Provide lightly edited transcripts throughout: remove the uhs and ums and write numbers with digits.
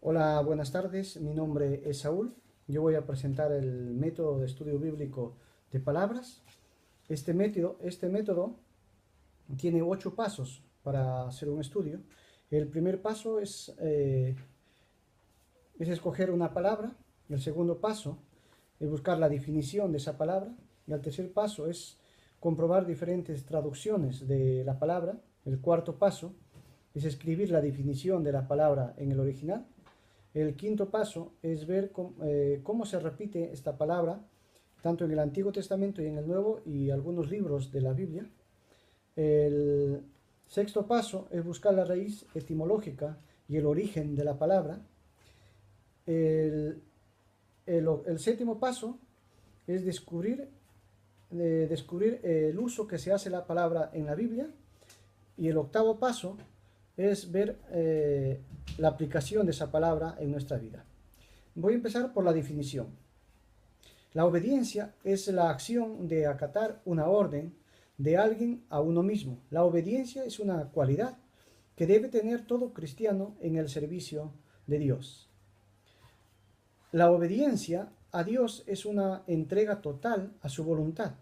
Hola, buenas tardes. Mi nombre es Saúl. Yo voy a presentar el método de estudio bíblico de palabras. Este método tiene 8 pasos para hacer un estudio. El primer paso es escoger una palabra. El segundo paso es buscar la definición de esa palabra. Y el tercer paso es comprobar diferentes traducciones de la palabra. El cuarto paso es escribir la definición de la palabra en el original. El quinto paso es ver cómo se repite esta palabra, tanto en el Antiguo Testamento y en el Nuevo y algunos libros de la Biblia. El sexto paso es buscar la raíz etimológica y el origen de la palabra. El, el séptimo paso es descubrir el uso que se hace la palabra en la Biblia. Y el octavo paso es ver la aplicación de esa palabra en nuestra vida. Voy a empezar por la definición. La obediencia es la acción de acatar una orden de alguien a uno mismo. La obediencia es una cualidad que debe tener todo cristiano en el servicio de Dios. La obediencia a Dios es una entrega total a su voluntad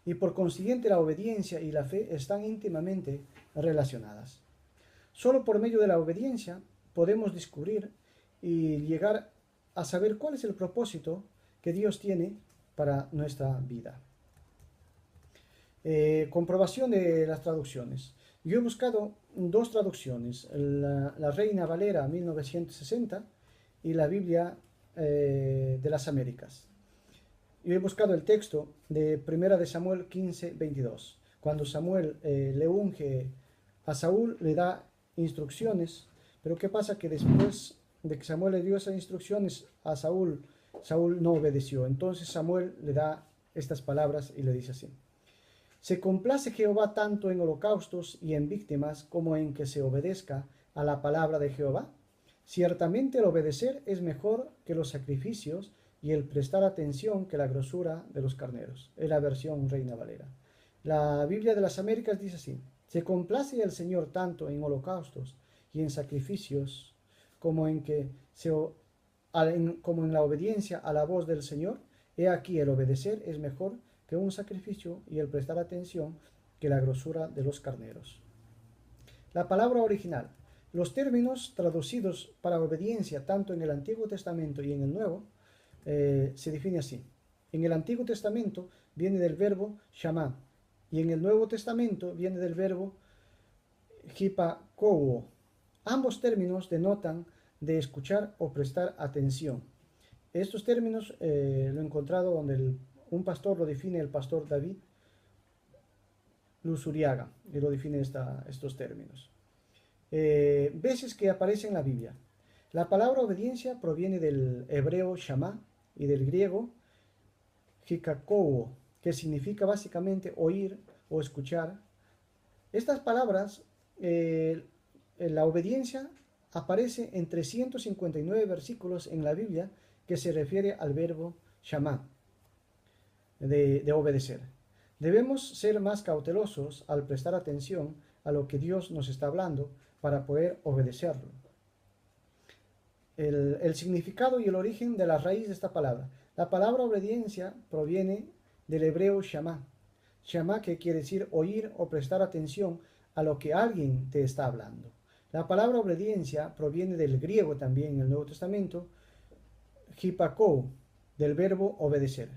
y por consiguiente la obediencia y la fe están íntimamente relacionadas. Solo por medio de la obediencia podemos descubrir y llegar a saber cuál es el propósito que Dios tiene para nuestra vida. Comprobación de las traducciones. Yo he buscado dos traducciones, la Reina Valera 1960 y la Biblia de las Américas. Yo he buscado el texto de 1 de Samuel 15:22. Cuando Samuel le unge a Saúl, le da instrucciones, pero ¿qué pasa? Que después de que Samuel le dio esas instrucciones a Saúl, Saúl no obedeció. Entonces Samuel le da estas palabras y le dice así: Se complace Jehová tanto en holocaustos y en víctimas como en que se obedezca a la palabra de Jehová. Ciertamente el obedecer es mejor que los sacrificios y el prestar atención que la grosura de los carneros. Es la versión Reina Valera. La Biblia de las Américas dice así: Se complace el Señor tanto en holocaustos y en sacrificios como como en la obediencia a la voz del Señor. He aquí el obedecer es mejor que un sacrificio y el prestar atención que la grosura de los carneros. La palabra original. Los términos traducidos para obediencia tanto en el Antiguo Testamento y en el Nuevo se define así. En el Antiguo Testamento viene del verbo shamá y en el Nuevo Testamento viene del verbo hipakowo. Ambos términos denotan de escuchar o prestar atención. Estos términos lo he encontrado donde un pastor lo define, el pastor David Luzuriaga, y lo define estos términos. Veces que aparece en la Biblia. La palabra obediencia proviene del hebreo shamá y del griego hikakowo, que significa básicamente oír o escuchar. Estas palabras, la obediencia aparece en 359 versículos en la Biblia que se refiere al verbo shamá, de obedecer. Debemos ser más cautelosos al prestar atención a lo que Dios nos está hablando para poder obedecerlo. El significado y el origen de la raíz de esta palabra. La palabra obediencia proviene del hebreo shamá. Shamá, que quiere decir oír o prestar atención a lo que alguien te está hablando. La palabra obediencia proviene del griego también en el Nuevo Testamento, hipakou, del verbo obedecer.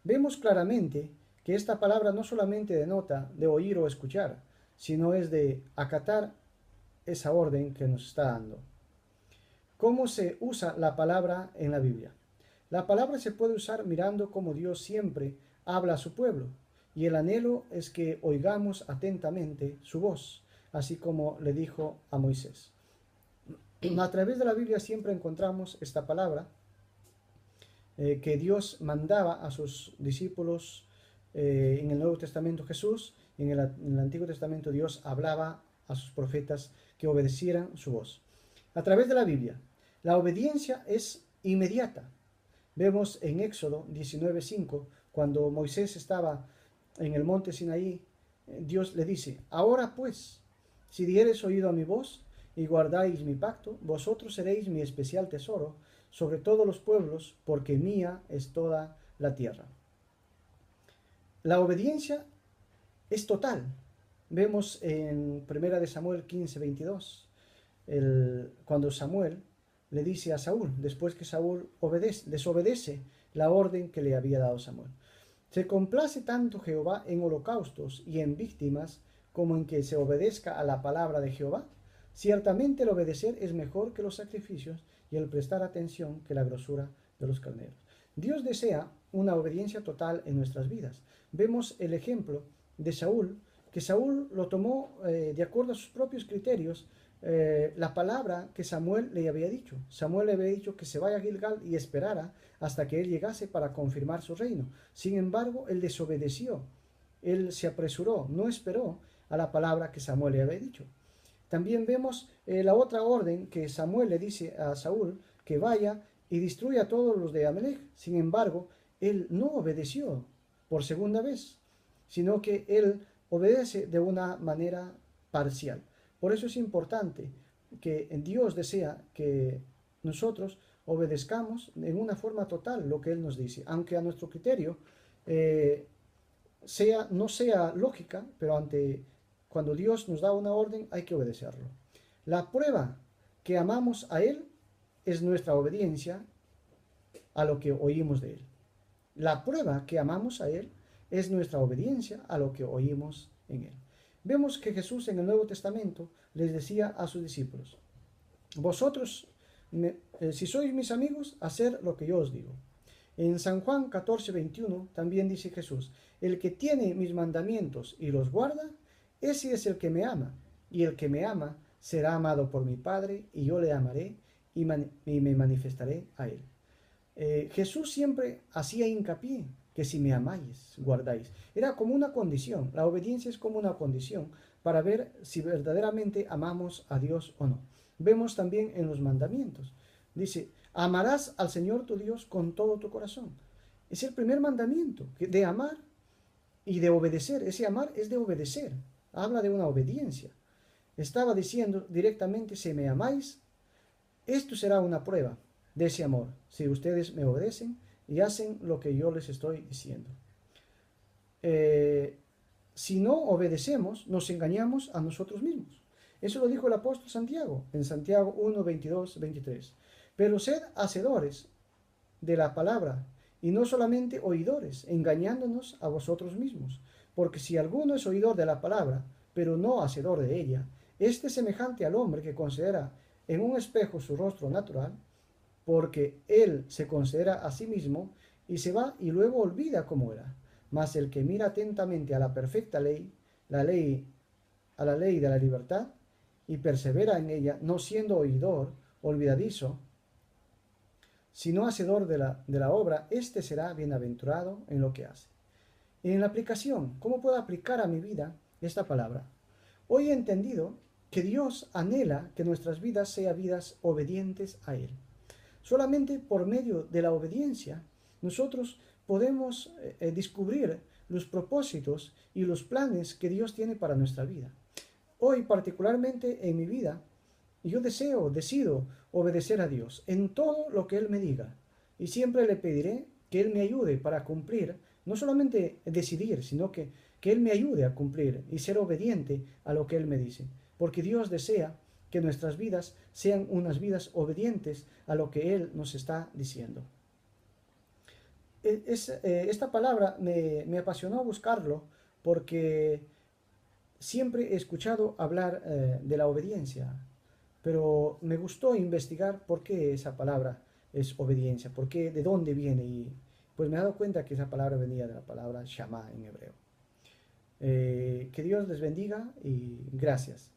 Vemos claramente que esta palabra no solamente denota de oír o escuchar, sino es de acatar esa orden que nos está dando. ¿Cómo se usa la palabra en la Biblia? La palabra se puede usar mirando cómo Dios siempre habla a su pueblo, y el anhelo es que oigamos atentamente su voz, así como le dijo a Moisés. A través de la Biblia siempre encontramos esta palabra que Dios mandaba a sus discípulos. En el Nuevo Testamento Jesús, en el Antiguo Testamento Dios hablaba a sus profetas que obedecieran su voz. A través de la Biblia, la obediencia es inmediata. Vemos en Éxodo 19:5, cuando Moisés estaba en el monte Sinaí, Dios le dice: Ahora pues, si dieres oído a mi voz y guardáis mi pacto, vosotros seréis mi especial tesoro sobre todos los pueblos, porque mía es toda la tierra. La obediencia es total. Vemos en 1 de Samuel 15:22, cuando Samuel le dice a Saúl, después que Saúl desobedece la orden que le había dado Samuel: se complace tanto Jehová en holocaustos y en víctimas, como en que se obedezca a la palabra de Jehová. Ciertamente el obedecer es mejor que los sacrificios, y el prestar atención que la grosura de los carneros. Dios desea una obediencia total en nuestras vidas. Vemos el ejemplo de Saúl, que Saúl lo tomó de acuerdo a sus propios criterios, la palabra que Samuel le había dicho. Samuel le había dicho que se vaya a Gilgal y esperara hasta que él llegase para confirmar su reino. Sin embargo, él desobedeció, él se apresuró, no esperó a la palabra que Samuel le había dicho. También vemos la otra orden que Samuel le dice a Saúl, que vaya y destruya a todos los de Amalek. Sin embargo, él no obedeció por segunda vez, sino que él obedece de una manera parcial. Por eso es importante que Dios desea que nosotros obedezcamos en una forma total lo que Él nos dice, aunque a nuestro criterio no sea lógica, pero cuando Dios nos da una orden hay que obedecerlo. La prueba que amamos a Él es nuestra obediencia a lo que oímos de Él. La prueba que amamos a Él es nuestra obediencia a lo que oímos en Él. Vemos que Jesús en el Nuevo Testamento les decía a sus discípulos: vosotros, si sois mis amigos, haced lo que yo os digo. En San Juan 14:21 también dice Jesús: el que tiene mis mandamientos y los guarda, ese es el que me ama, y el que me ama será amado por mi Padre, y yo le amaré y me manifestaré a él. Jesús siempre hacía hincapié que si me amáis, guardáis. Era como una condición. La obediencia es como una condición para ver si verdaderamente amamos a Dios o no. Vemos también en los mandamientos. Dice: amarás al Señor tu Dios con todo tu corazón. Es el primer mandamiento, de amar y de obedecer. Ese amar es de obedecer. Habla de una obediencia. Estaba diciendo directamente: si me amáis, esto será una prueba de ese amor, si ustedes me obedecen y hacen lo que yo les estoy diciendo. Si no obedecemos, nos engañamos a nosotros mismos. Eso lo dijo el apóstol Santiago en Santiago 1, 22, 23. Pero sed hacedores de la palabra y no solamente oidores, engañándonos a vosotros mismos. Porque si alguno es oidor de la palabra, pero no hacedor de ella, este es semejante al hombre que considera en un espejo su rostro natural, porque él se considera a sí mismo y se va y luego olvida cómo era. Mas el que mira atentamente a la perfecta ley, a la ley de la libertad, y persevera en ella, no siendo oidor, olvidadizo, sino hacedor de la obra, éste será bienaventurado en lo que hace. En la aplicación, ¿cómo puedo aplicar a mi vida esta palabra? Hoy he entendido que Dios anhela que nuestras vidas sean vidas obedientes a Él. Solamente por medio de la obediencia nosotros podemos descubrir los propósitos y los planes que Dios tiene para nuestra vida. Hoy, particularmente en mi vida, yo decido obedecer a Dios en todo lo que Él me diga, y siempre le pediré que Él me ayude para cumplir, no solamente decidir, sino que Él me ayude a cumplir y ser obediente a lo que Él me dice, porque Dios desea que nuestras vidas sean unas vidas obedientes a lo que Él nos está diciendo. Esta palabra me apasionó buscarlo, porque siempre he escuchado hablar de la obediencia, pero me gustó investigar por qué esa palabra es obediencia, de dónde viene, y pues me he dado cuenta que esa palabra venía de la palabra Shama en hebreo. Que Dios les bendiga y gracias.